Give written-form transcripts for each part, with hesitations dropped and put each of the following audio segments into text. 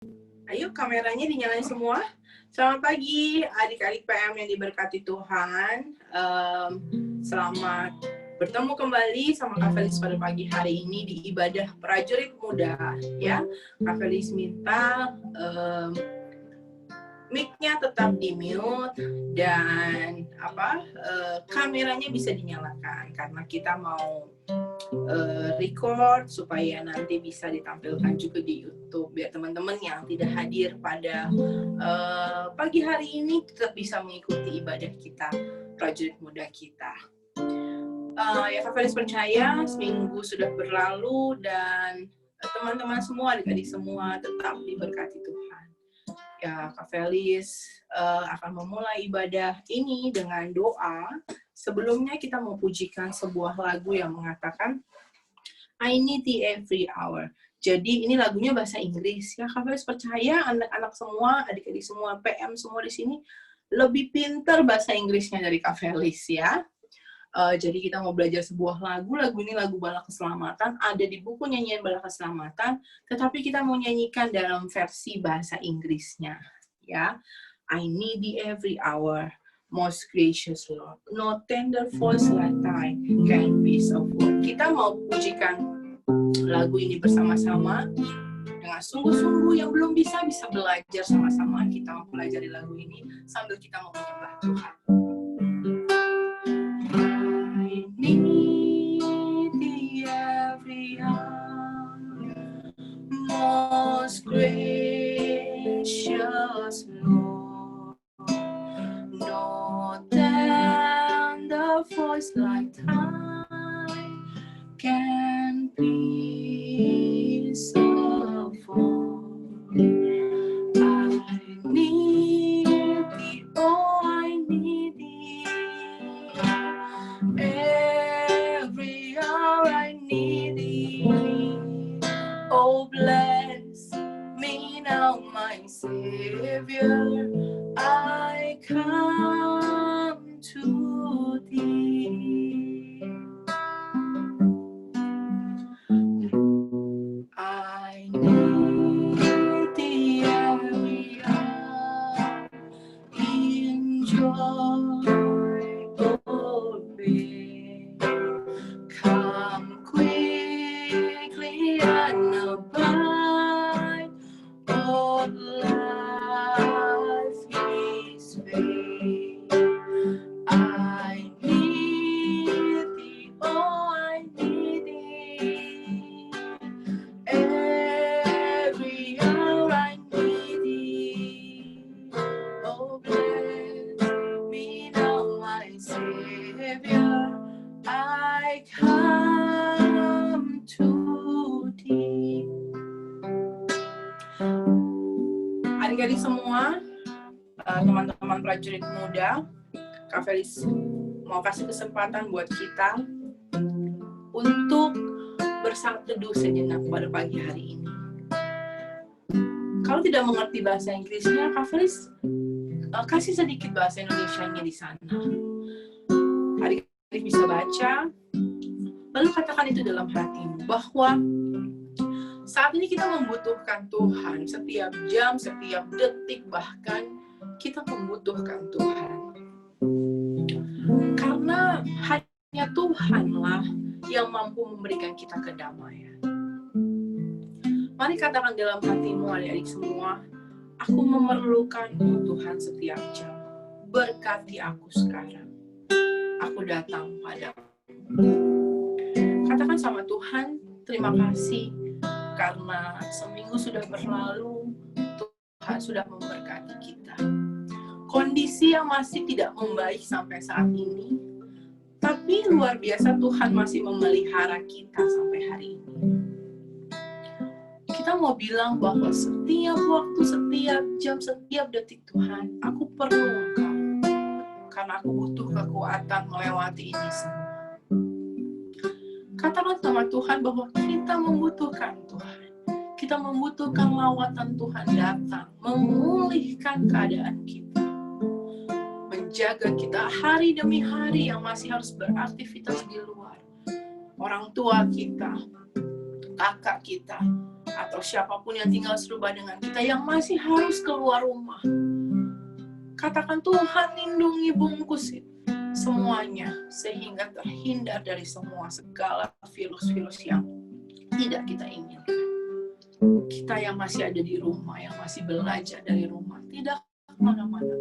Ayo kameranya dinyalain semua. Selamat pagi adik-adik PM yang diberkati Tuhan. Selamat bertemu kembali sama Kak Felis pada pagi hari ini di ibadah prajurit muda. Ya, Kak Felis minta mic-nya tetap di mute dan kameranya bisa dinyalakan karena kita mau record supaya nanti bisa ditampilkan juga di YouTube biar teman-teman yang tidak hadir pada pagi hari ini tetap bisa mengikuti ibadah kita, prajurit muda kita. Ya Kak Felis percaya seminggu sudah berlalu dan teman-teman semua, adik-adik semua tetap diberkati Tuhan. Ya Kak Felis akan memulai ibadah ini dengan doa. Sebelumnya kita mau pujikan sebuah lagu yang mengatakan I need thee every hour. Jadi ini lagunya bahasa Inggris. Ya Kak Felis percaya anak-anak semua, adik-adik semua, PM semua di sini lebih pintar bahasa Inggrisnya dari Kak Felis ya. Jadi kita mau belajar sebuah lagu ini lagu Bala Keselamatan, ada di buku nyanyian Bala Keselamatan, tetapi kita mau nyanyikan dalam versi bahasa Inggrisnya, ya. I need thee every hour, most gracious Lord, no tender voice like thine can be so good. Kita mau pujikan lagu ini bersama-sama, dengan sungguh-sungguh yang belum bisa belajar sama-sama, kita mau pelajari lagu ini sambil kita mau menyembah Tuhan. Need thee every hour, most gracious Lord, no tender voice like thine can be so fond. I need thee, oh I need thee. Every hour I need thee. Oh, bless me now, my Savior. I come to thee. I need thee every hour in joy or pain. Come quickly and abide, all life is vain. I need thee, oh I need thee. Every hour I need thee. Oh bless me now, my Savior. I come to thee. Adik-adik semua, teman-teman prajurit muda, Kak Felis mau kasih kesempatan buat kita untuk bersaat teduh sejenak pada pagi hari ini. Kalau tidak mengerti bahasa Inggrisnya, Kak Felis kasih sedikit bahasa Indonesianya di sana. Adik-adik bisa baca, lalu katakan itu dalam hatimu, bahwa saat ini kita membutuhkan Tuhan, setiap jam, setiap detik, bahkan kita membutuhkan Tuhan. Karena hanya Tuhanlah yang mampu memberikan kita kedamaian. Mari katakan dalam hatimu, adik-adik semua, aku memerlukanmu Tuhan setiap jam. Berkati aku sekarang. Aku datang padamu. Katakan sama Tuhan, terima kasih karena seminggu sudah berlalu, Tuhan sudah memberkati kita. Kondisi yang masih tidak membaik sampai saat ini, tapi luar biasa Tuhan masih memelihara kita sampai hari ini. Kita mau bilang bahwa setiap waktu, setiap jam, setiap detik Tuhan, aku perlu Engkau. Karena aku butuh kekuatan melewati ini semua. Katakan sama Tuhan bahwa kita membutuhkan Tuhan. Kita membutuhkan lawatan Tuhan datang, memulihkan keadaan kita. Menjaga kita hari demi hari yang masih harus beraktivitas di luar. Orang tua kita, kakak kita, atau siapapun yang tinggal serumah dengan kita yang masih harus keluar rumah. Katakan, Tuhan lindungi bungkus semuanya, sehingga terhindar dari semua segala virus-virus yang tidak kita inginkan. Kita yang masih ada di rumah, yang masih belajar dari rumah, tidak kemana-mana,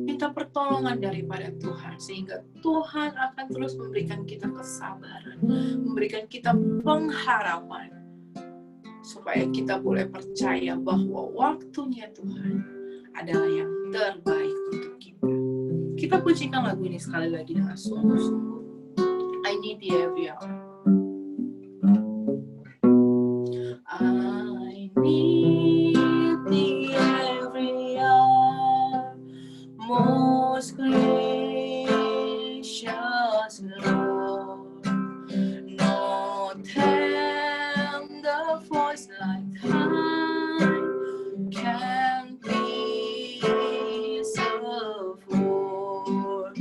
minta pertolongan daripada Tuhan, sehingga Tuhan akan terus memberikan kita kesabaran, memberikan kita pengharapan, supaya kita boleh percaya bahwa waktunya Tuhan adalah yang terbaik untuk kita. Kita pujikan lagu ini sekali lagi dengan sungguh-sungguh. I need the every hour. I need the every hour, most gracious Lord. No tender voice like thine can please afford.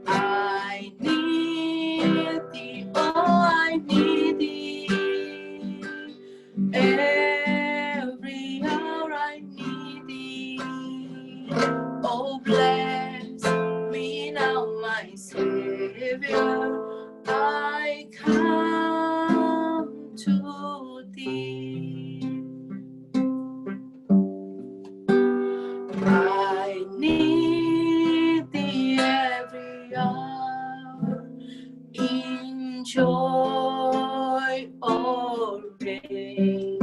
I need thee, oh I need thee. Every hour I need thee. Oh, bless me now, my Savior. I come to thee. I need thee every hour, in joy or pain.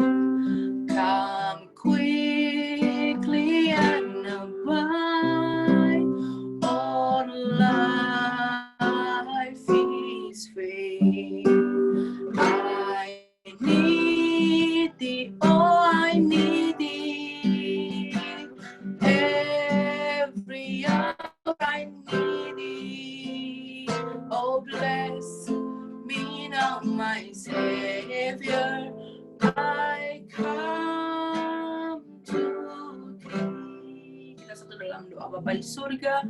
Come quickly and abide, all life is vain. I need thee, oh I need thee. Every hour I need thee. Oh, bless me now, my Savior. I come to thee. Kita satu dalam doa. Bapa di surga,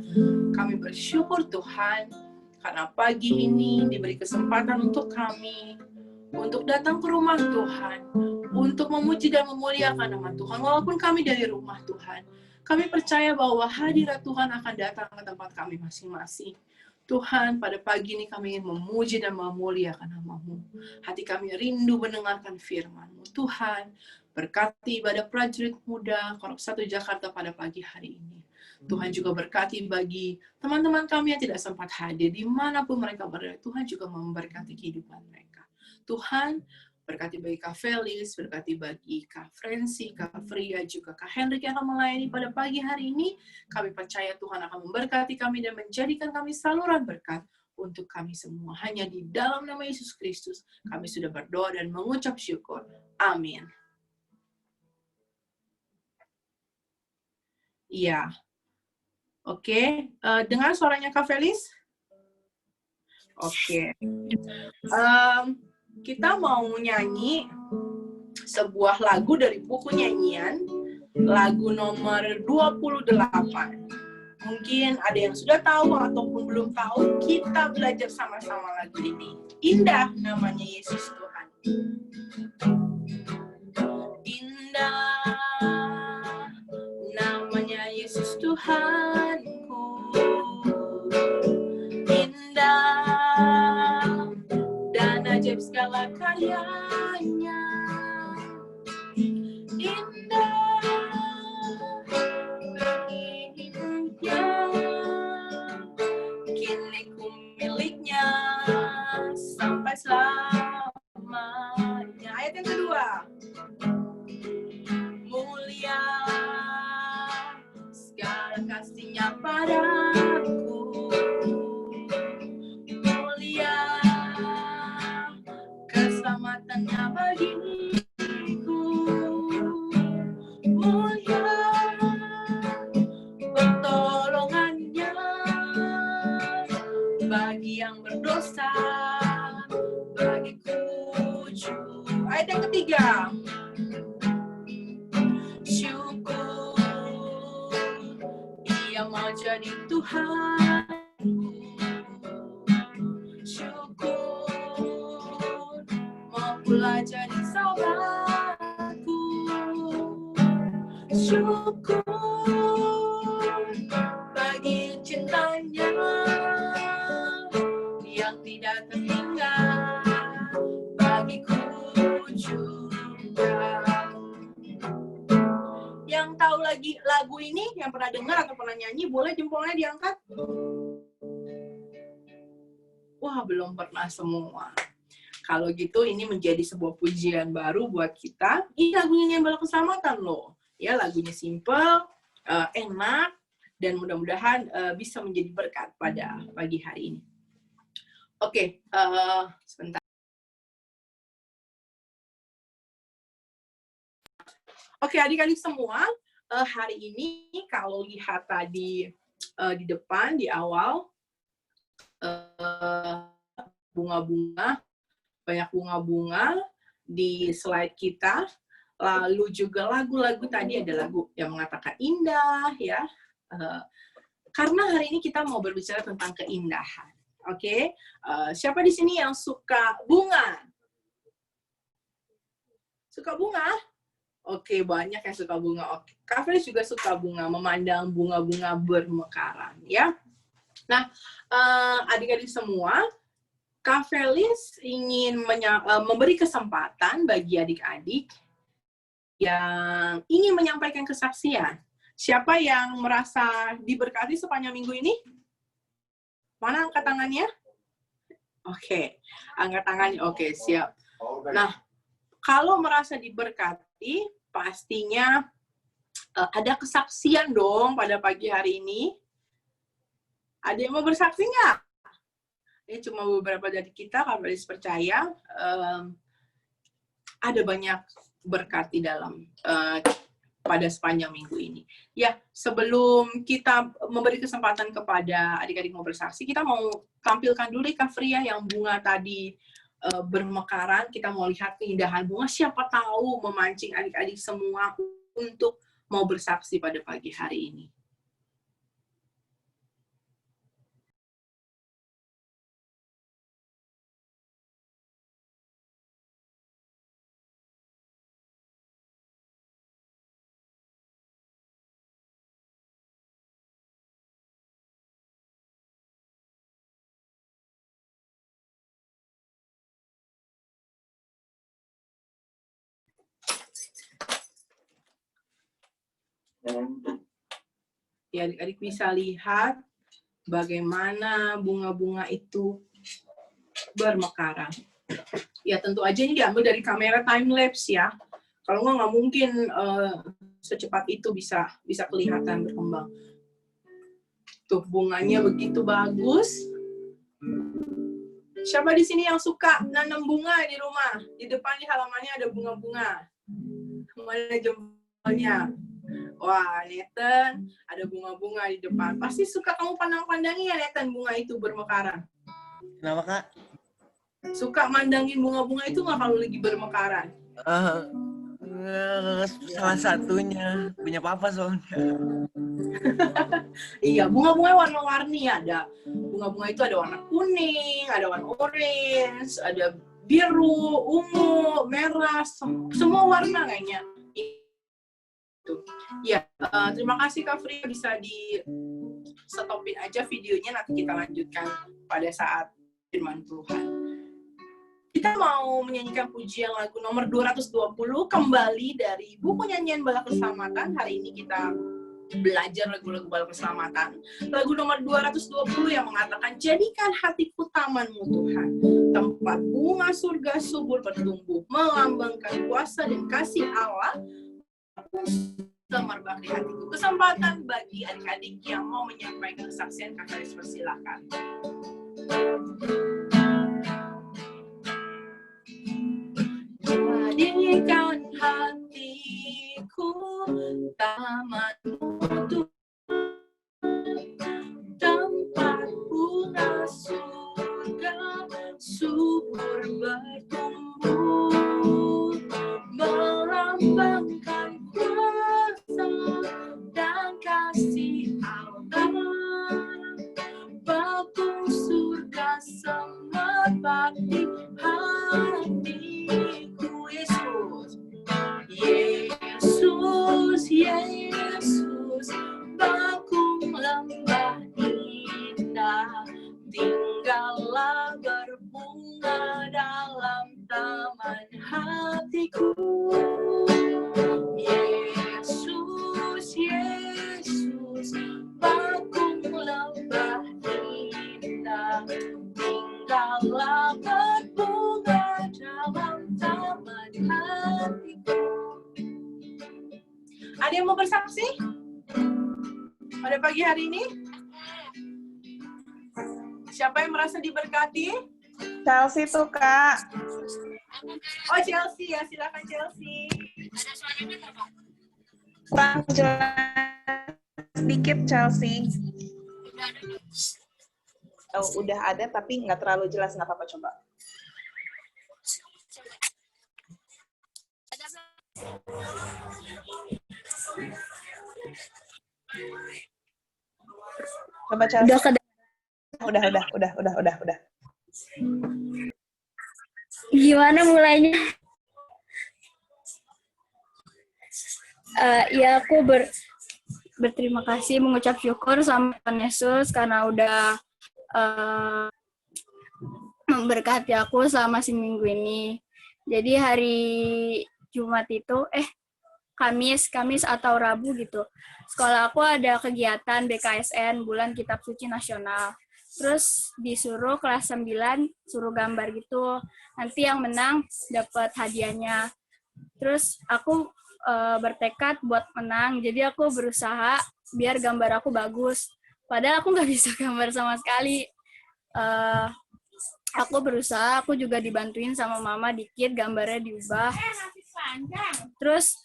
kami bersyukur Tuhan karena pagi ini diberi kesempatan untuk kami untuk datang ke rumah Tuhan, untuk memuji dan memuliakan nama Tuhan. Walaupun kami dari rumah Tuhan, kami percaya bahwa hadirat Tuhan akan datang ke tempat kami masing-masing. Tuhan, pada pagi ini kami ingin memuji dan memuliakan nama-Mu. Hati kami rindu mendengarkan firman-Mu. Tuhan, berkati ibadah prajurit muda Korps 1 Jakarta pada pagi hari ini. Tuhan juga berkati bagi teman-teman kami yang tidak sempat hadir, dimanapun mereka berada. Tuhan juga memberkati kehidupan mereka. Tuhan, berkati bagi Kak Felis, berkati bagi Kak Frenzy, Kak Fria, juga Kak Henrik yang akan melayani pada pagi hari ini. Kami percaya Tuhan akan memberkati kami dan menjadikan kami saluran berkat untuk kami semua. Hanya di dalam nama Yesus Kristus, kami sudah berdoa dan mengucap syukur. Amin. Iya. Oke, dengar suaranya Kak Felis? Oke. Kita mau nyanyi sebuah lagu dari buku nyanyian, lagu nomor 28. Mungkin ada yang sudah tahu ataupun belum tahu, kita belajar sama-sama lagu ini. Indah namanya Yesus Tuhan. Indah namanya Yesus Tuhanku. Indah dan ajaib segala karyanya. Indah hidupnya, kini ku miliknya sampai selamanya. Ayat yang kedua. Mulia segala kasih-Nya padaku. Mulia keselamatan-Nya bagiku. Mulia pertolongan-Nya bagi yang berdosa, bagiku jujur. Ayat yang ketiga. Syukur Ia mau jadi Tuhan. Syukur mau pula jadi sahabat. bersyukur bagi cintanya yang tidak tertinggal bagiku juga. Yang tahu lagi lagu ini, yang pernah dengar atau pernah nyanyi, boleh jempolnya diangkat. Wah, belum pernah semua. Kalau gitu ini menjadi sebuah pujian baru buat kita. Ini lagunya Nyanyian Bala Keselamatan loh. Ya, lagunya simple, enak, dan mudah-mudahan bisa menjadi berkat pada pagi hari ini. Oke, sebentar. Oke, adik-adik semua, hari ini kalau lihat tadi di depan, di awal, bunga-bunga, banyak bunga-bunga di slide kita, lalu juga lagu-lagu tadi ada lagu yang mengatakan indah, ya, karena hari ini kita mau berbicara tentang keindahan, oke? Siapa di sini yang suka bunga? Suka bunga? Oke, banyak yang suka bunga. Oke, Kak Felis juga suka bunga, memandang bunga-bunga bermekaran, ya. Nah, adik-adik semua, Kak Felis ingin memberi kesempatan bagi adik-adik yang ingin menyampaikan kesaksian. Siapa yang merasa diberkati sepanjang minggu ini? Mana angkat tangannya? Oke, angkat tangannya. Oke, siap. Nah, kalau merasa diberkati, pastinya ada kesaksian dong pada pagi hari ini. Ada yang mau bersaksi nggak? Ini cuma beberapa dari kita, Kak Felis percaya ada banyak berkat di dalam pada sepanjang minggu ini. Ya, sebelum kita memberi kesempatan kepada adik-adik mau bersaksi, kita mau tampilkan dulu Kak Fria yang bunga tadi bermekaran. Kita mau lihat keindahan bunga, siapa tahu memancing adik-adik semua untuk mau bersaksi pada pagi hari ini. Ya, adik-adik bisa lihat bagaimana bunga-bunga itu bermekaran. Ya, tentu aja ini diambil dari kamera time lapse ya. Kalau nggak mungkin secepat itu bisa kelihatan berkembang. Tuh, bunganya begitu bagus. Siapa di sini yang suka nanam bunga di rumah? Di depan di halamannya ada bunga-bunga. Mana jempolnya? Wah, Nathan, ada bunga-bunga di depan. Pasti suka kamu pandang-pandangi ya, Nathan, bunga itu bermekaran. Kenapa, Kak? Suka mandangin bunga-bunga itu nggak kalau lagi bermekaran? Salah satunya. Punya papa soalnya. Iya, bunga-bunga warna-warni ada. Bunga-bunga itu ada warna kuning, ada warna orange, ada biru, ungu, merah, semua warna kayaknya. Ya, terima kasih Kak Fria, bisa di stopin aja videonya, nanti kita lanjutkan pada saat firman Tuhan. Kita mau menyanyikan pujian lagu nomor 220 kembali dari buku Nyanyian Bala Keselamatan. Hari ini kita belajar lagu-lagu Bala Keselamatan. Lagu nomor 220 yang mengatakan, jadikan hatiku tamanmu Tuhan, tempat bunga surga subur bertumbuh, melambangkan kuasa dan kasih Allah, semerbak di hatiku. Kesempatan bagi adik-adik yang mau menyampaikan kesaksian, Kak Felis persilakan. Jadikan hatiku tamanmu Tuhan, tempat bunga surga subur bertumbuh, melambangkan kuasa dan kasih Allah, bakung surga semerbak di hatiku. Yesus, Yesus, Yesus. mau bersaksi pada pagi hari ini? Siapa yang merasa diberkati? Chelsea tuh, Kak. Oh, Chelsea ya, silakan Chelsea. Kurang jelas sedikit, Chelsea. Oh, udah ada tapi nggak terlalu jelas, nggak apa-apa, coba. Coba Chelsea. Udah. Gimana mulainya? Ya aku berterima kasih, mengucap syukur sama Tuhan Yesus karena udah memberkati aku selama seminggu ini. Jadi hari Jumat itu, Kamis atau Rabu gitu, sekolah aku ada kegiatan BKSN, Bulan Kitab Suci Nasional. Terus disuruh kelas 9, suruh gambar gitu. Nanti yang menang dapat hadiahnya. Terus aku bertekad buat menang, jadi aku berusaha biar gambar aku bagus. Padahal aku nggak bisa gambar sama sekali. Aku berusaha, aku juga dibantuin sama mama dikit, gambarnya diubah. Terus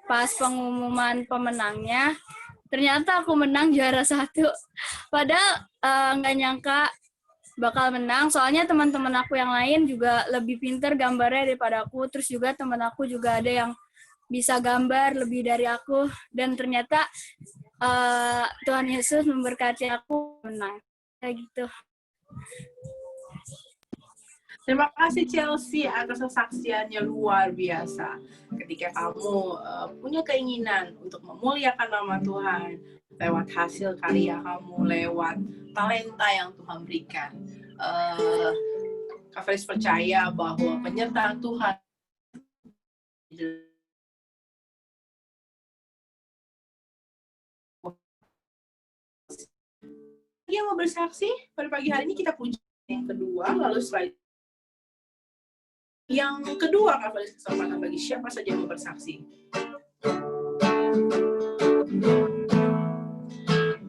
pas pengumuman pemenangnya, ternyata aku menang juara 1. Padahal nggak nyangka bakal menang, soalnya teman-teman aku yang lain juga lebih pintar gambarnya daripada aku. Terus juga teman aku juga ada yang bisa gambar lebih dari aku. Dan ternyata Tuhan Yesus memberkati aku menang. Kayak gitu. Terima kasih Chelsea atas kesaksiannya luar biasa. Ketika kamu punya keinginan untuk memuliakan nama Tuhan lewat hasil karya kamu, lewat talenta yang Tuhan berikan. Kak Felis percaya bahwa penyertaan Tuhan yang mau bersaksi pada pagi hari ini. Kita puji yang kedua, lalu slide yang kedua, Kak Felis, kesempatan bagi siapa saja yang mau bersaksi.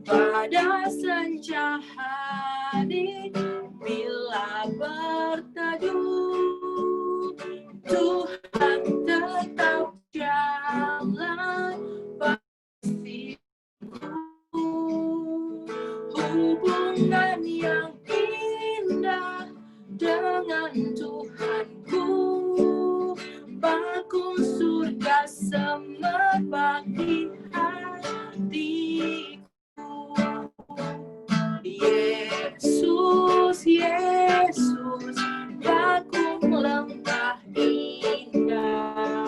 Pada senja hari bila berteduh, Tuhan tetap jalan pastiku. Hubungan yang indah dengan Tuhanku, bakul surga semerbak di hatiku. Yesus, Yesus, bakul lembah indah,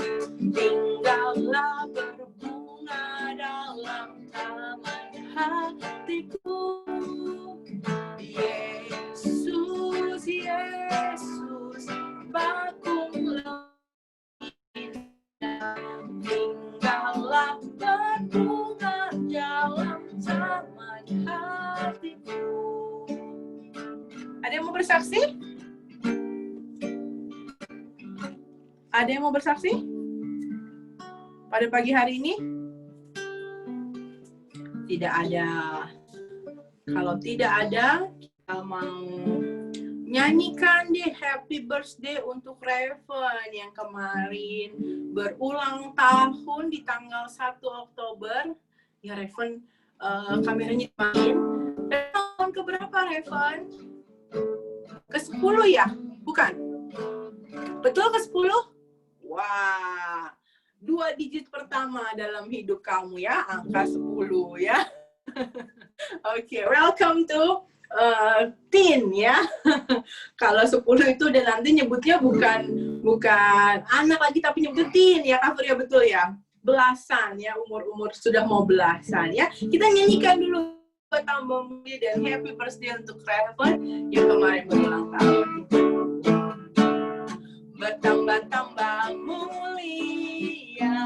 tinggallah berbunga dalam taman hatiku. Yesus, Yesus, bakul lembah indah, tinggallah berbunga dalam taman hatiku. Ada yang mau bersaksi? Ada yang mau bersaksi? Pada pagi hari ini? Tidak ada. Kalau tidak ada, kita mau nyanyikan deh Happy Birthday untuk Raven yang kemarin berulang tahun di tanggal 1 Oktober. Ya Raven, kameranya main. Tahun keberapa Raven? Ke-10 ya? Bukan? Betul ke-10? Wah, 2 digit pertama dalam hidup kamu ya, angka 10 ya. Oke, welcome to teen ya. Kalau 10 itu udah nanti nyebutnya bukan anak lagi tapi nyebutnya teen ya, Kak Furia, betul ya? Belasan ya, umur sudah mau belasan ya. Kita nyanyikan dulu Tambah Mulia dan Happy Birthday untuk Raven yang kemarin berulang tahun. Bertambah-tambah mulia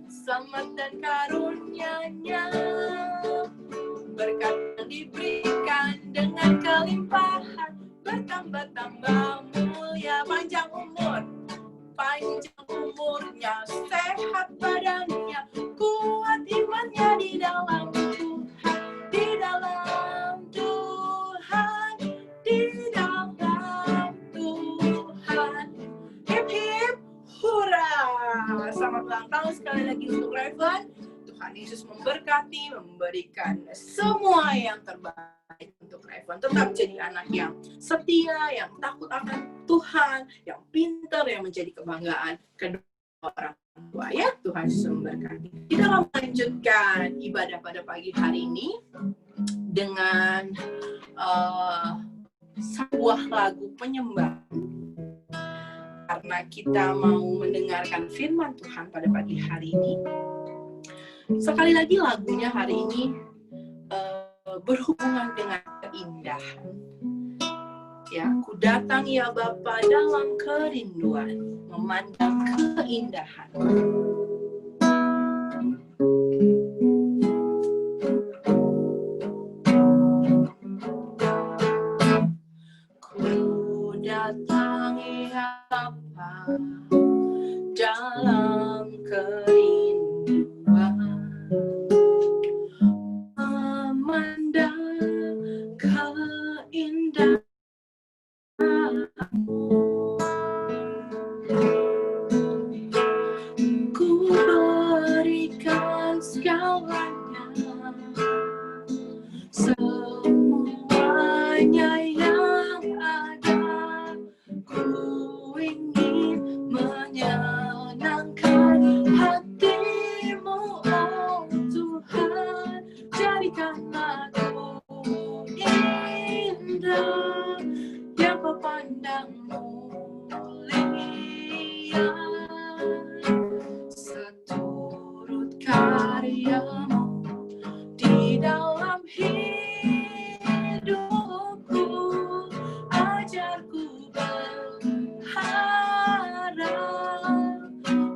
selamat dan karunia-Nya, berkat yang diberikan dengan kelimpahan, bertambah-tambah mulia, panjang umurnya, sehat lagi untuk Raven. Tuhan Yesus memberkati, memberikan semua yang terbaik untuk Raven. Tetap jadi anak yang setia, yang takut akan Tuhan, yang pintar, yang menjadi kebanggaan kedua orang tua ya. Tuhan Yesus memberkati. Kita akan melanjutkan ibadah pada pagi hari ini dengan sebuah lagu penyembahan. Karena kita mau mendengarkan firman Tuhan pada pagi hari ini. Sekali lagi lagunya hari ini berhubungan dengan keindahan. Ya, ku datang ya Bapa dalam kerinduan, memandang keindahan. Ku datang ya Bapa dalam kerinduan, memandang keindahan. Ku berikan segalanya, semuanya yang ada. Ku ingin menyenangkan hatimu, oh Tuhan. Jadikanlah aku indah, yang kau pandang mulia, seturut karyamu di dalam hidupku. Ajarku berharap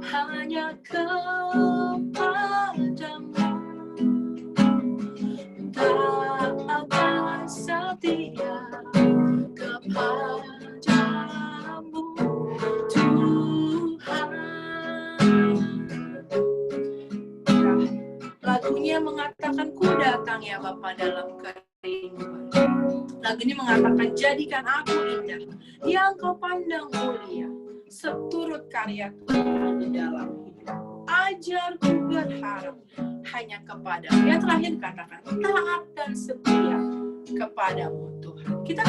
hanya kepadamu, tak akan setia kepadamu Tuhan. Lagunya mengatakan ku datang ya Bapa dalam kerinduan. Lagu ini mengatakan jadikan aku indah, yang kau pandang mulia, seturut karya Tuhan di dalam hidup. Ajarku berharap hanya kepadamu. Yang terakhir katakan taat dan setia kepadamu Tuhan. Kita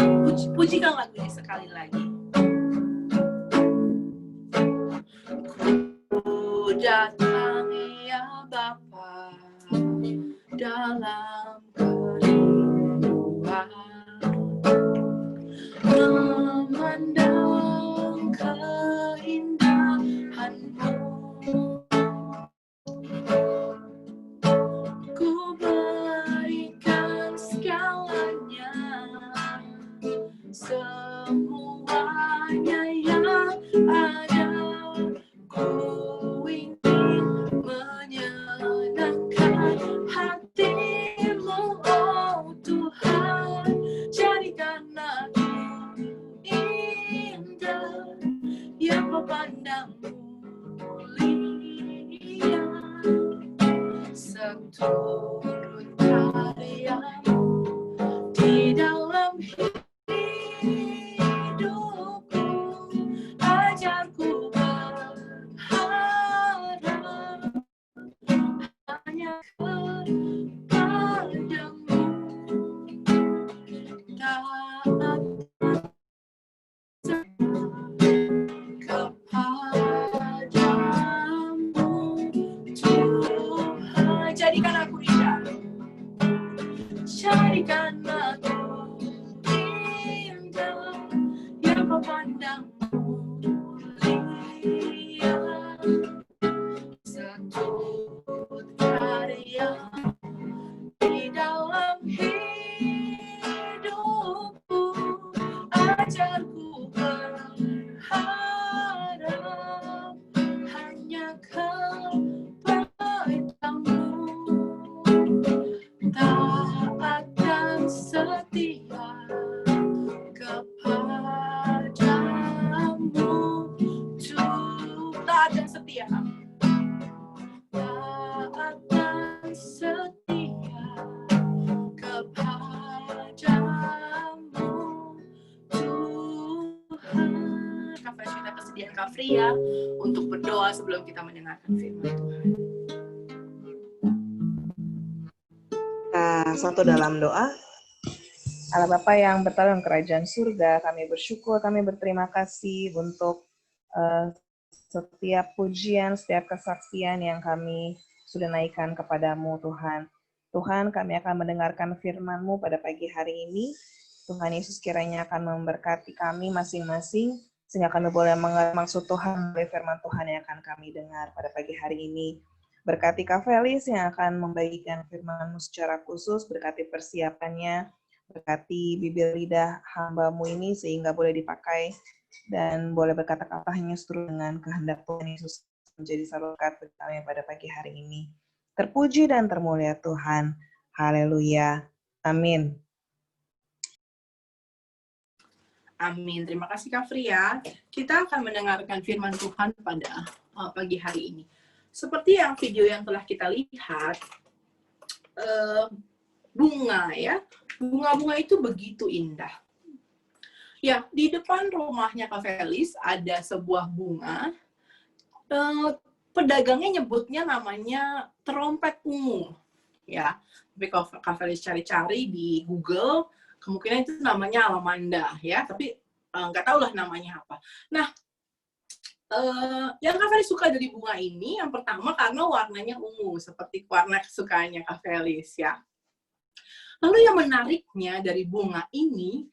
pujikan lagu ini sekali lagi. Ku datang ya Bapa dalam kerinduan, memandang keindahanmu. Ku berikan segalanya, semuanya yang ada. Ku ingin menyenangkan hatimu, oh Tuhan. Jadikan aku indah, yang kau pandang mulia, seturut karyamu di dalam hidupku. Ajarku berharap hanya kepadamu, taat kepadamu Tuhan. Jadikan aku indah, jadikan aku indah, yang kau pandang mulia, seturut karya di dalam hidupku. Ajarku berharap hanya kepadamu, taat dan setia kepadamu Tuhan. Taat dan setia, taat dan setia kepadamu Tuhan. Kak Fresh, kita kesediaan Kak Fria untuk berdoa sebelum kita mendengarkan firman Tuhan. satu dalam doa. Allah Bapa yang berada dalam kerajaan surga, kami bersyukur, kami berterima kasih untuk setiap pujian, setiap kesaksian yang kami sudah naikkan kepadamu Tuhan. Tuhan, kami akan mendengarkan firman-Mu pada pagi hari ini. Tuhan Yesus kiranya akan memberkati kami masing-masing, sehingga kami boleh mengerti maksud Tuhan dari firman Tuhan yang akan kami dengar pada pagi hari ini. Berkati Kak Felis yang akan membagikan firman-Mu secara khusus, berkati persiapannya, berkati bibir lidah hamba-Mu ini sehingga boleh dipakai dan boleh berkata-kata hanya seturut dengan kehendak Tuhan Yesus menjadi selalu berkat bagi kami pada pagi hari ini. Terpuji dan termulia Tuhan. Haleluya. Amin. Amin. Terima kasih Kak Fria. Kita akan mendengarkan firman Tuhan pada pagi hari ini. Seperti yang video yang telah kita lihat, bunga ya, bunga-bunga itu begitu indah. Ya, di depan rumahnya Kak Felis ada sebuah bunga. Pedagangnya nyebutnya namanya trompet ungu. Ya, tapi kalau Kak Felis cari-cari di Google, kemungkinan itu namanya alamanda ya, tapi nggak tahu lah namanya apa. Nah, yang Kak Felis suka dari bunga ini, yang pertama karena warnanya ungu, seperti warna kesukaannya Kak Felis ya. Lalu yang menariknya dari bunga ini,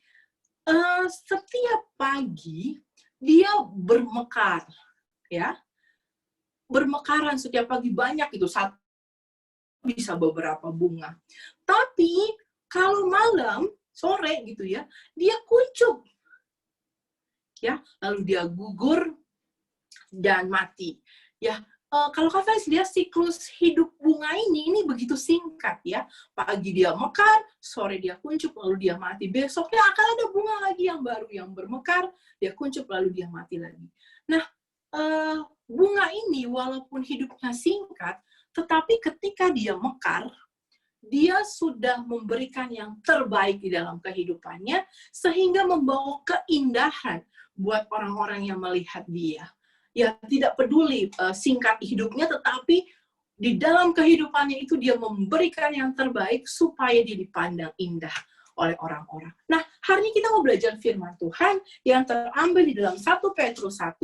setiap pagi dia bermekar, ya, bermekaran setiap pagi banyak itu, satu bisa beberapa bunga. Tapi kalau malam, sore gitu ya, dia kuncup, ya, lalu dia gugur dan mati, ya. Kalau Kak Felis lihat siklus hidup bunga ini begitu singkat ya. Pagi dia mekar, sore dia kuncup, lalu dia mati. Besoknya akan ada bunga lagi yang baru yang bermekar, dia kuncup, lalu dia mati lagi. Nah, bunga ini walaupun hidupnya singkat, tetapi ketika dia mekar, dia sudah memberikan yang terbaik di dalam kehidupannya, sehingga membawa keindahan buat orang-orang yang melihat dia. Ya, tidak peduli singkat hidupnya, tetapi di dalam kehidupannya itu dia memberikan yang terbaik supaya dia dipandang indah oleh orang-orang. Nah, hari ini kita mau belajar firman Tuhan yang terambil di dalam 1 Petrus 1,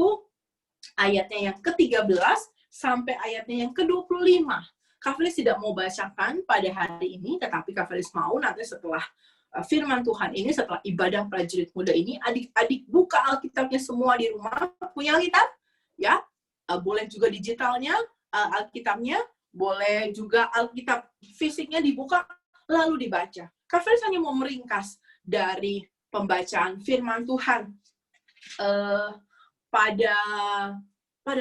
ayatnya yang ke-13 sampai ayatnya yang ke-25. Kak Felis tidak mau bacakan pada hari ini, tetapi Kak Felis mau nanti setelah firman Tuhan ini, setelah ibadah prajurit muda ini, adik-adik buka Alkitabnya semua di rumah. Punya Alkitab? Ya, boleh juga digitalnya, Alkitabnya, boleh juga Alkitab fisiknya dibuka, lalu dibaca. Kak Felis hanya mau meringkas dari pembacaan firman Tuhan pada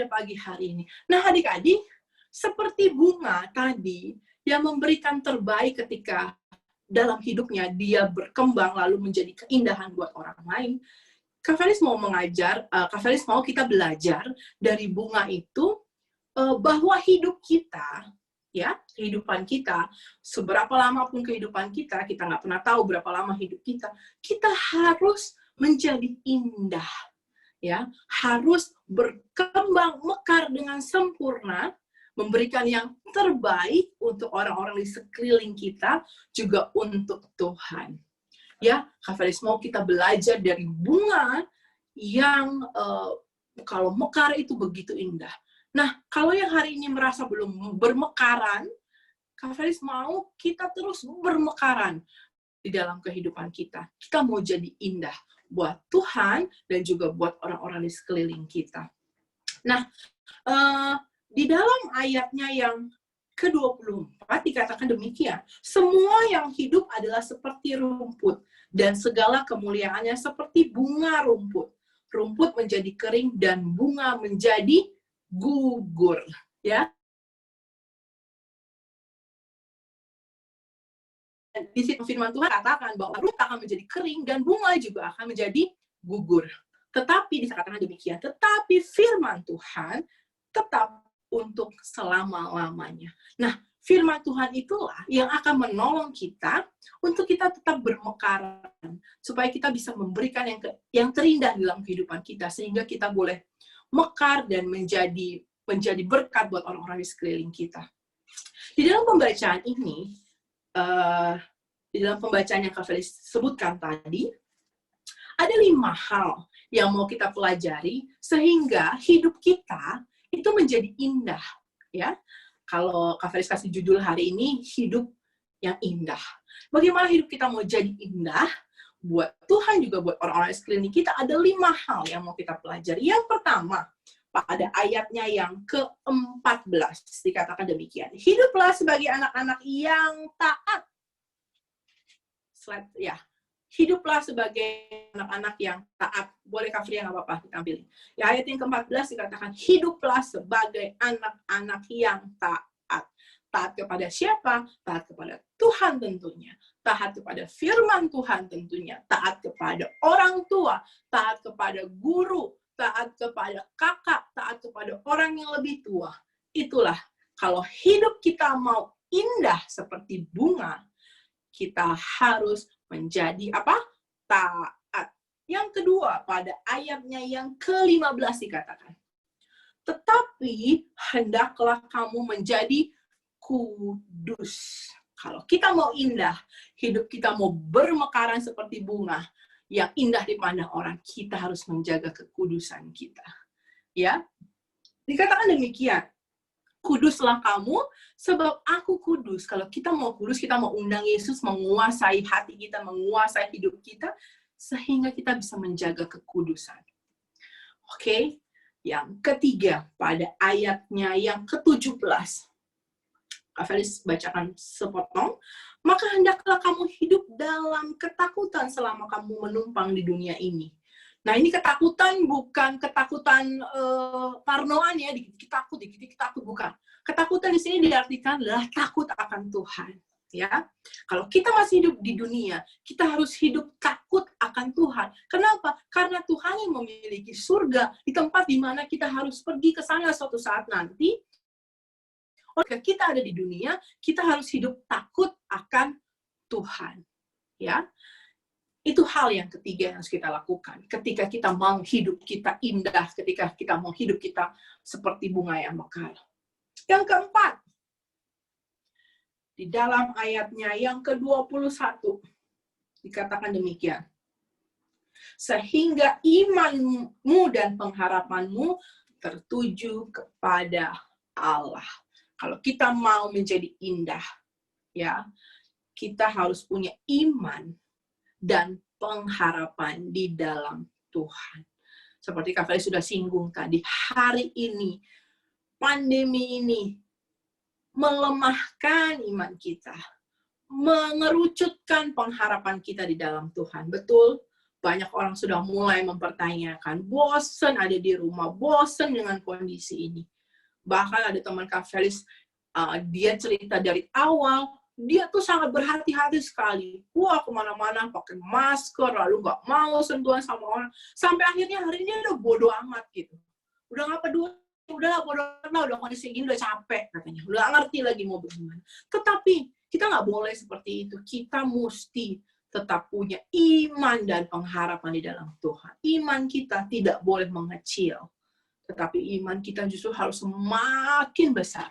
pagi hari ini. Nah, adik-adik, seperti bunga tadi yang memberikan terbaik ketika dalam hidupnya dia berkembang lalu menjadi keindahan buat orang lain, Kak Felis mau mengajar, Kak Felis mau kita belajar dari bunga itu bahwa hidup kita, ya, kehidupan kita, seberapa lama pun kehidupan kita nggak pernah tahu berapa lama hidup kita harus menjadi indah, ya, harus berkembang mekar dengan sempurna, memberikan yang terbaik untuk orang-orang di sekeliling kita, juga untuk Tuhan. Ya, Kak Felis mau kita belajar dari bunga yang kalau mekar itu begitu indah. Nah, kalau yang hari ini merasa belum bermekaran, Kak Felis mau kita terus bermekaran di dalam kehidupan kita. Kita mau jadi indah buat Tuhan dan juga buat orang-orang di sekeliling kita. Nah, di dalam ayatnya yang ke-24 dikatakan demikian, semua yang hidup adalah seperti rumput, dan segala kemuliaannya seperti bunga rumput. Rumput menjadi kering, dan bunga menjadi gugur. Ya. Di situ firman Tuhan katakan bahwa rumput akan menjadi kering, dan bunga juga akan menjadi gugur. Tetapi dikatakan demikian, tetapi firman Tuhan tetap untuk selama-lamanya. Nah, firman Tuhan itulah yang akan menolong kita untuk kita tetap bermekaran, supaya kita bisa memberikan yang terindah dalam kehidupan kita, sehingga kita boleh mekar dan menjadi berkat buat orang-orang di sekeliling kita. Di dalam pembacaan ini, di dalam pembacaan yang Kak Felis sebutkan tadi, ada 5 hal yang mau kita pelajari sehingga hidup kita itu menjadi indah, ya. Kalau Kak Felis kasih judul hari ini, hidup yang indah. Bagaimana hidup kita mau jadi indah? Buat Tuhan juga buat orang-orang sekeliling kita ada 5 hal yang mau kita pelajari. Yang pertama, pada ayatnya yang ke-14 dikatakan demikian. Hiduplah sebagai anak-anak yang taat. Slide, ya. Hiduplah sebagai anak-anak yang taat. Boleh Kak Fria, nggak apa-apa, ditampilin. Ya, ayat yang ke-14 dikatakan, hiduplah sebagai anak-anak yang taat. Taat kepada siapa? Taat kepada Tuhan tentunya. Taat kepada firman Tuhan tentunya. Taat kepada orang tua. Taat kepada guru. Taat kepada kakak. Taat kepada orang yang lebih tua. Itulah, kalau hidup kita mau indah seperti bunga, kita harus menjadi apa? Taat. Yang kedua, pada ayatnya yang ke-15 dikatakan, tetapi hendaklah kamu menjadi kudus. Kalau kita mau indah, hidup kita mau bermekaran seperti bunga yang indah dipandang orang, kita harus menjaga kekudusan kita. Ya, dikatakan demikian. Kuduslah kamu, sebab aku kudus. Kalau kita mau kudus, kita mau undang Yesus menguasai hati kita, menguasai hidup kita, sehingga kita bisa menjaga kekudusan. Oke? Yang ketiga, pada ayatnya yang ke-17. Kak Felis bacakan sepotong. Maka hendaklah kamu hidup dalam ketakutan selama kamu menumpang di dunia ini. Nah, ini ketakutan bukan ketakutan parnoan ya, dikit-dikit takut, bukan. Ketakutan di sini diartikan adalah takut akan Tuhan, ya. Kalau kita masih hidup di dunia, kita harus hidup takut akan Tuhan. Kenapa? Karena Tuhan yang memiliki surga di tempat di mana kita harus pergi ke sana suatu saat nanti. Oleh kita ada di dunia, kita harus hidup takut akan Tuhan, ya. Itu hal yang ketiga yang harus kita lakukan. Ketika kita mau hidup kita indah, ketika kita mau hidup kita seperti bunga yang mekar. Yang keempat, di dalam ayatnya yang ke-21, dikatakan demikian. Sehingga imanmu dan pengharapanmu tertuju kepada Allah. Kalau kita mau menjadi indah, ya, kita harus punya iman dan pengharapan di dalam Tuhan. Seperti Kak Felis sudah singgung tadi, hari ini, pandemi ini, melemahkan iman kita, mengerucutkan pengharapan kita di dalam Tuhan. Betul, banyak orang sudah mulai mempertanyakan, bosan ada di rumah, bosan dengan kondisi ini. Bahkan ada teman Kak Felis, dia cerita dari awal, dia tuh sangat berhati-hati sekali. Wah, kemana-mana pakai masker, lalu nggak mau sentuhan sama orang. Sampai akhirnya hari ini udah bodo amat gitu. Udah nggak peduli, udah bodo amat, udah kondisi gini, udah capek katanya. Udah nggak ngerti lagi mau bagaimana. Tetapi kita nggak boleh seperti itu. Kita mesti tetap punya iman dan pengharapan di dalam Tuhan. Iman kita tidak boleh mengecil. Tetapi iman kita justru harus semakin besar.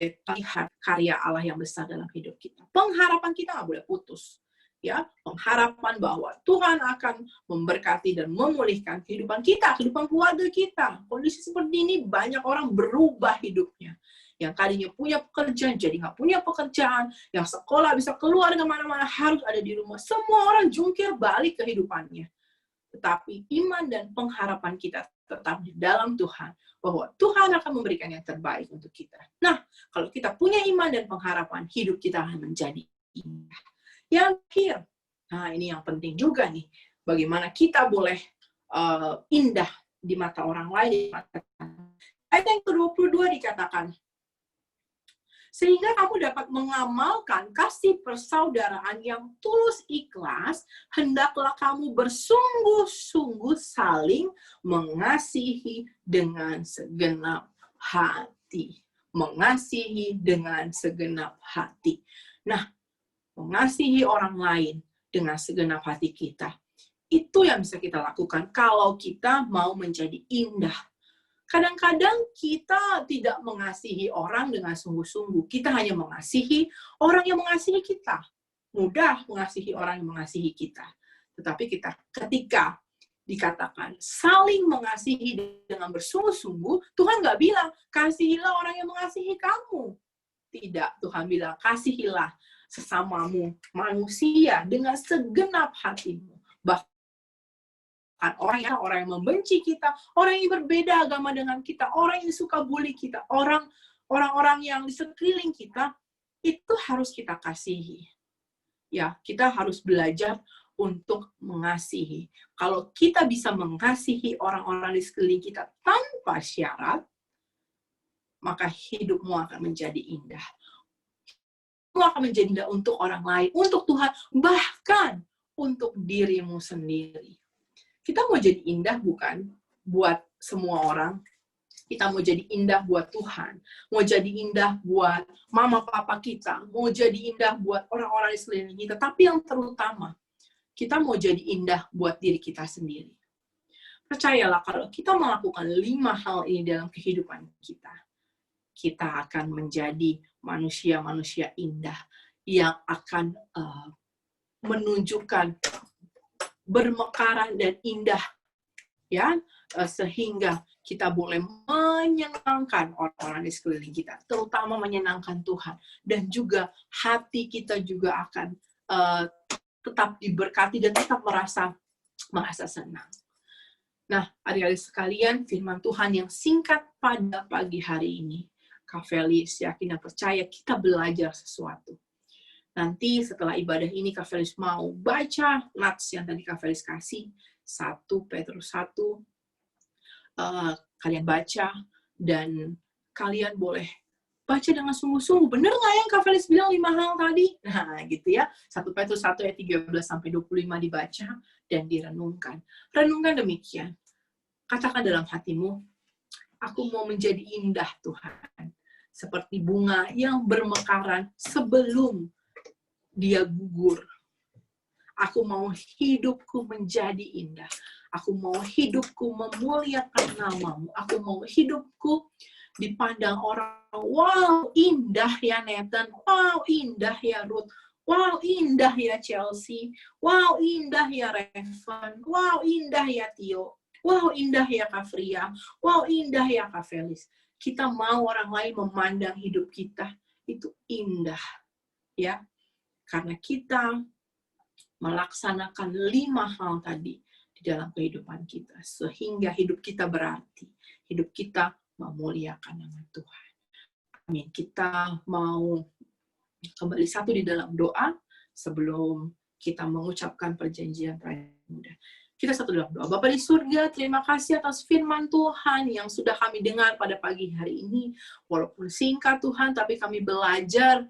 Lihat karya Allah yang besar dalam hidup kita. Pengharapan kita nggak boleh putus. Ya, pengharapan bahwa Tuhan akan memberkati dan memulihkan kehidupan kita, kehidupan keluarga kita. Kondisi seperti ini banyak orang berubah hidupnya. Yang tadinya punya pekerjaan jadi nggak punya pekerjaan, yang sekolah bisa keluar kemana-mana harus ada di rumah. Semua orang jungkir balik kehidupannya. Tetapi iman dan pengharapan kita tetap di dalam Tuhan, bahwa Tuhan akan memberikan yang terbaik untuk kita. Nah, kalau kita punya iman dan pengharapan, hidup kita akan menjadi indah. Yang terakhir, nah ini yang penting juga nih, bagaimana kita boleh indah di mata orang lain. Ayat yang ke-22 dikatakan, sehingga kamu dapat mengamalkan kasih persaudaraan yang tulus ikhlas, hendaklah kamu bersungguh-sungguh saling mengasihi dengan segenap hati. Mengasihi dengan segenap hati. Nah, mengasihi orang lain dengan segenap hati kita. Itu yang bisa kita lakukan kalau kita mau menjadi indah. Kadang-kadang kita tidak mengasihi orang dengan sungguh-sungguh. Kita hanya mengasihi orang yang mengasihi kita. Mudah mengasihi orang yang mengasihi kita. Tetapi ketika dikatakan saling mengasihi dengan bersungguh-sungguh, Tuhan nggak bilang, kasihilah orang yang mengasihi kamu. Tidak, Tuhan bilang, kasihilah sesamamu manusia dengan segenap hatimu. Bahkan orang yang membenci kita, orang yang berbeda agama dengan kita, orang yang suka bully kita, orang-orang yang di sekeliling kita, itu harus kita kasihi. Ya, kita harus belajar untuk mengasihi. Kalau kita bisa mengasihi orang-orang di sekeliling kita tanpa syarat, maka hidupmu akan menjadi indah. Hidupmu akan menjadi indah untuk orang lain, untuk Tuhan, bahkan untuk dirimu sendiri. Kita mau jadi indah bukan buat semua orang. Kita mau jadi indah buat Tuhan. Mau jadi indah buat mama papa kita. Mau jadi indah buat orang-orang di sekeliling kita. Tapi yang terutama, kita mau jadi indah buat diri kita sendiri. Percayalah, kalau kita melakukan 5 hal ini dalam kehidupan kita, kita akan menjadi manusia-manusia indah yang akan menunjukkan bermekaran dan indah, ya, sehingga kita boleh menyenangkan orang-orang di sekeliling kita, terutama menyenangkan Tuhan, dan juga hati kita juga akan tetap diberkati dan tetap merasa senang. Nah, adik-adik sekalian, firman Tuhan yang singkat pada pagi hari ini, Kak Felis yakin dan percaya kita belajar sesuatu. Nanti setelah ibadah ini, Kak Felis mau baca nats yang tadi Kak Felis kasih, 1 Petrus 1, kalian baca, dan kalian boleh baca dengan sungguh-sungguh. Bener nggak yang Kak Felis bilang 5 hal tadi? Nah, gitu ya. 1 Petrus 1 ayat 13-25 dibaca dan direnungkan. Renungkan demikian. Katakan dalam hatimu, aku mau menjadi indah Tuhan. Seperti bunga yang bermekaran sebelum dia gugur. Aku mau hidupku menjadi indah. Aku mau hidupku memuliakan namamu. Aku mau hidupku dipandang orang, wow, indah ya Nathan. Wow, indah ya Ruth. Wow, indah ya Chelsea. Wow, indah ya Revan. Wow, indah ya Tio. Wow, indah ya Kak Fria. Wow, indah ya Kak Felis. Kita mau orang lain memandang hidup kita itu indah. Ya. Karena kita melaksanakan 5 hal tadi di dalam kehidupan kita. Sehingga hidup kita berarti. Hidup kita memuliakan nama Tuhan. Amin. Kita mau kembali satu di dalam doa sebelum kita mengucapkan perjanjian prajurit muda. Kita satu dalam doa. Bapa di surga, terima kasih atas firman Tuhan yang sudah kami dengar pada pagi hari ini. Walaupun singkat Tuhan, tapi kami belajar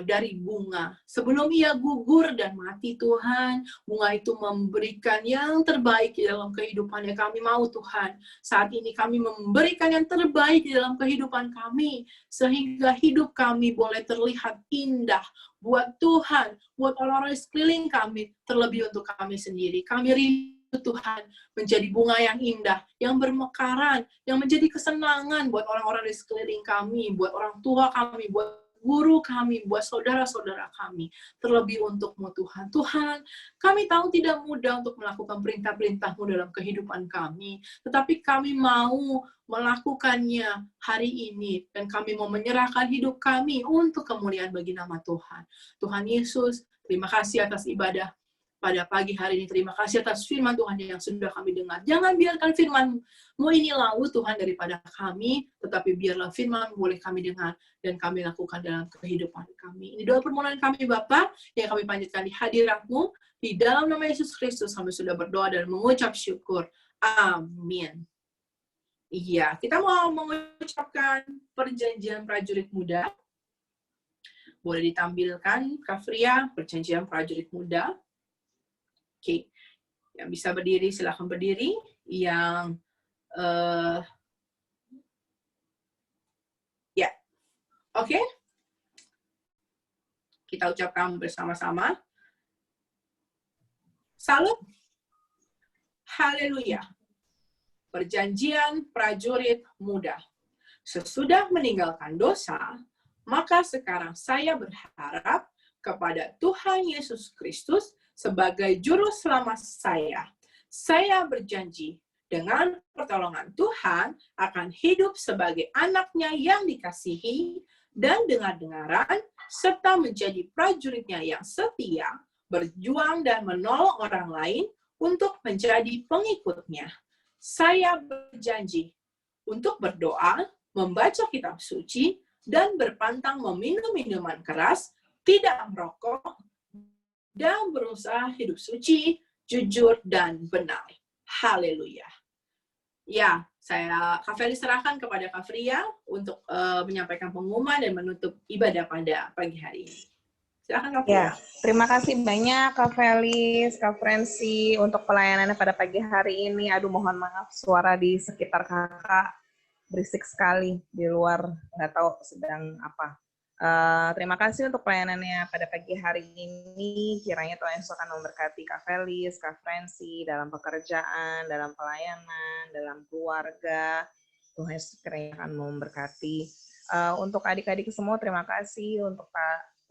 dari bunga. Sebelum ia gugur dan mati Tuhan, bunga itu memberikan yang terbaik di dalam kehidupannya. Kami mau Tuhan, saat ini kami memberikan yang terbaik di dalam kehidupan kami, sehingga hidup kami boleh terlihat indah buat Tuhan, buat orang-orang di sekeliling kami, terlebih untuk kami sendiri. Kami rindu Tuhan menjadi bunga yang indah, yang bermekaran, yang menjadi kesenangan buat orang-orang di sekeliling kami, buat orang tua kami, buat guru kami, buat saudara-saudara kami, terlebih untuk-Mu Tuhan. Tuhan, kami tahu tidak mudah untuk melakukan perintah-perintah-Mu dalam kehidupan kami, tetapi kami mau melakukannya hari ini, dan kami mau menyerahkan hidup kami untuk kemuliaan bagi nama Tuhan. Tuhan Yesus, terima kasih atas ibadah pada pagi hari ini. Terima kasih atas firman Tuhan yang sudah kami dengar. Jangan biarkan firman-Mu ini lalu Tuhan daripada kami, tetapi biarlah firman boleh kami dengar dan kami lakukan dalam kehidupan kami. Ini doa permohonan kami Bapa yang kami panjatkan di hadirat-Mu. Di dalam nama Yesus Kristus kami sudah berdoa dan mengucap syukur. Amin. Iya, kita mau mengucapkan perjanjian prajurit muda. Boleh ditampilkan, Kak Fria, perjanjian prajurit muda. Oke, yang bisa berdiri silakan berdiri. Yang ya, oke. Kita ucapkan bersama-sama. Salut, haleluya. Perjanjian prajurit muda. Sesudah meninggalkan dosa, maka sekarang saya berharap kepada Tuhan Yesus Kristus sebagai juru selamat saya. Saya berjanji dengan pertolongan Tuhan akan hidup sebagai anaknya yang dikasihi dan dengar-dengaran, serta menjadi prajuritnya yang setia, berjuang dan menolong orang lain untuk menjadi pengikutnya. Saya berjanji untuk berdoa, membaca kitab suci, dan berpantang meminum minuman keras, tidak merokok, dan berusaha hidup suci, jujur, dan benar. Haleluya. Ya, Kak Feli serahkan kepada Kak Fria untuk menyampaikan pengumuman dan menutup ibadah pada pagi hari ini. Silakan Kak Fria. Ya, terima kasih banyak Kak Felis, Kak Frenzy untuk pelayanannya pada pagi hari ini. Aduh, mohon maaf suara di sekitar kakak berisik sekali di luar, nggak tahu sedang apa. Terima kasih untuk pelayanannya pada pagi hari ini. Kiranya Tuhan Yesus akan memberkati Kak Felis, Kak Frenzy dalam pekerjaan, dalam pelayanan, dalam keluarga. Tuhan Yesus kiranya akan memberkati. Untuk adik-adik semua, terima kasih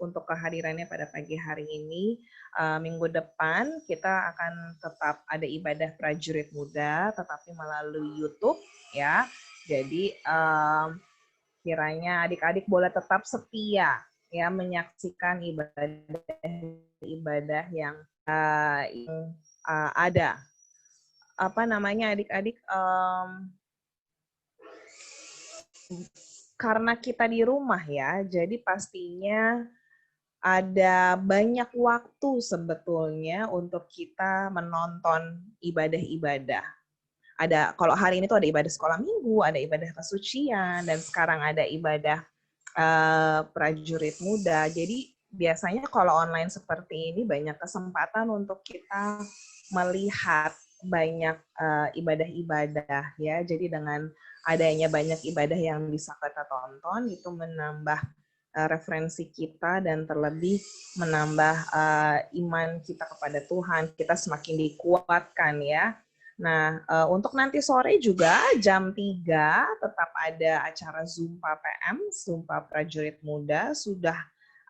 untuk kehadirannya pada pagi hari ini. Minggu depan kita akan tetap ada ibadah prajurit muda, tetapi melalui YouTube ya. Jadi kiranya adik-adik boleh tetap setia ya menyaksikan ibadah yang ada. Apa namanya adik-adik? Karena kita di rumah ya, jadi pastinya ada banyak waktu sebetulnya untuk kita menonton ibadah-ibadah. Ada, kalau hari ini tuh ada ibadah sekolah minggu, ada ibadah kesucian, dan sekarang ada ibadah prajurit muda. Jadi biasanya kalau online seperti ini banyak kesempatan untuk kita melihat banyak ibadah-ibadah ya. Jadi dengan adanya banyak ibadah yang bisa kita tonton, itu menambah referensi kita dan terlebih menambah iman kita kepada Tuhan. Kita semakin dikuatkan ya. Nah, untuk nanti sore juga jam 3 tetap ada acara Zumpa PM, Zumpa Prajurit Muda. Sudah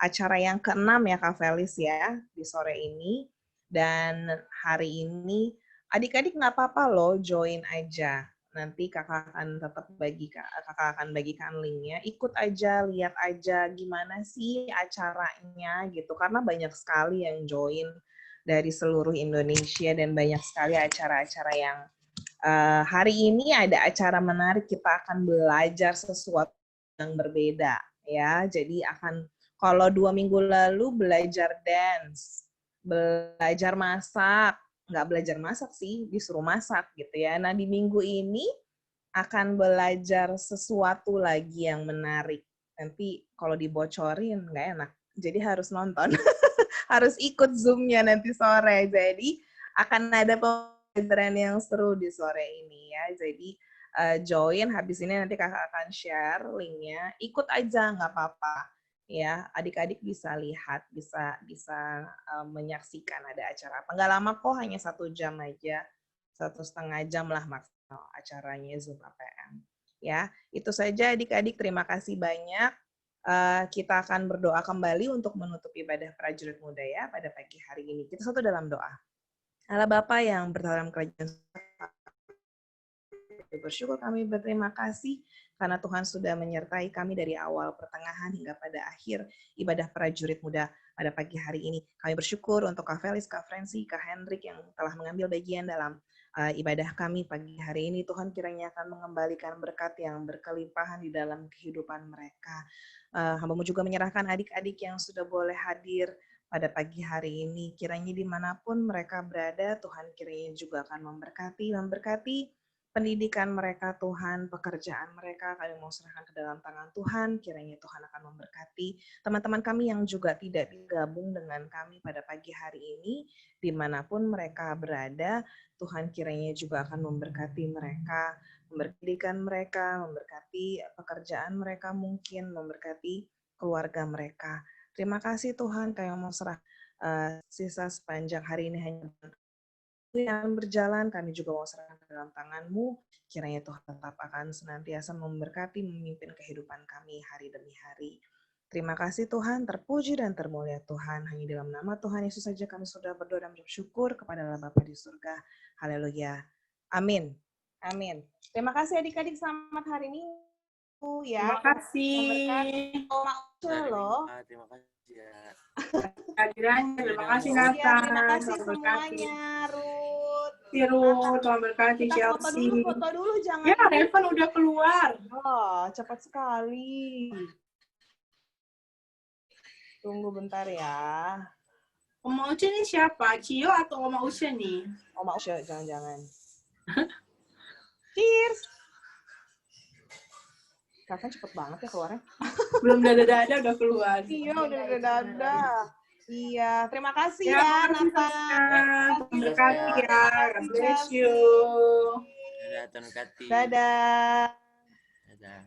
acara yang ke-6 ya Kak Felis ya di sore ini. Dan hari ini adik-adik nggak apa-apa loh, join aja. Nanti kakak akan bagikan linknya. Ikut aja, lihat aja gimana sih acaranya gitu. Karena banyak sekali yang join dari seluruh Indonesia dan banyak sekali acara-acara yang hari ini ada acara menarik. Kita akan belajar sesuatu yang berbeda ya. Jadi kalau 2 minggu lalu belajar dance, belajar masak, nggak belajar masak sih, disuruh masak gitu ya. Nah di minggu ini akan belajar sesuatu lagi yang menarik. Nanti kalau dibocorin nggak enak, jadi harus nonton. Harus ikut Zoom-nya nanti sore. Jadi akan ada pembelajaran yang seru di sore ini ya. Jadi join, habis ini nanti kakak akan share linknya. Ikut aja, nggak apa-apa. Ya, adik-adik bisa lihat, bisa menyaksikan ada acara apa. Nggak lama kok, hanya 1 jam aja, 1,5 jam lah maksimal acaranya Zoom APM. Ya, itu saja adik-adik. Terima kasih banyak. Kita akan berdoa kembali untuk menutup ibadah prajurit muda ya pada pagi hari ini. Kita satu dalam doa. Allah Bapa yang berdalam kerajaan, bersyukur kami berterima kasih karena Tuhan sudah menyertai kami dari awal, pertengahan, hingga pada akhir ibadah prajurit muda pada pagi hari ini. Kami bersyukur untuk Kak Felis, Kak Frenzy, Kak Hendrik yang telah mengambil bagian dalam ibadah kami pagi hari ini. Tuhan kiranya akan mengembalikan berkat yang berkelimpahan di dalam kehidupan mereka. Hamba-Mu juga menyerahkan adik-adik yang sudah boleh hadir pada pagi hari ini. Kiranya dimanapun mereka berada, Tuhan kiranya juga akan memberkati pendidikan mereka, Tuhan, pekerjaan mereka, kami mau serahkan ke dalam tangan Tuhan, kiranya Tuhan akan memberkati teman-teman kami yang juga tidak digabung dengan kami pada pagi hari ini, dimanapun mereka berada, Tuhan kiranya juga akan memberkati mereka, memberkati mereka, memberkati pekerjaan mereka mungkin, memberkati keluarga mereka. Terima kasih Tuhan, kami mau serah sisa sepanjang hari ini hanya yang berjalan, kami juga mau serahkan ke dalam tangan-Mu. Kiranya Tuhan tetap akan senantiasa memberkati, memimpin kehidupan kami hari demi hari. Terima kasih Tuhan, terpuji dan termulia Tuhan. Hanya dalam nama Tuhan Yesus saja kami sudah berdoa dan bersyukur kepada Allah Bapa di surga. Haleluya. Amin. Amin. Terima kasih adik-adik, selamat hari Minggu ya. Terima kasih. Oma Uce loh. Terima kasih ya. Kehadirannya. Terima kasih Iya, Nathan. terima kasih Tuhan berkati. semuanya, Ruth. Ruth, Tuhan berkati. Kita Chelsea. foto dulu, jangan. Ya, Revan udah keluar. Oh, cepat sekali. Tunggu bentar ya. Oma Uce ini siapa? Cio atau Oma Uce nih? Oma Uce, jangan-jangan. Cheers. Kakak cepet banget ya keluarnya. Belum dada-dada udah keluar. Iya, udah dadah. Iya, terima kasih Ya, ya, makasih, Nathan. Tuhan. Tuhan berkati ya. God bless you. Dadah, Tuhan berkati. Dadah. Dadah.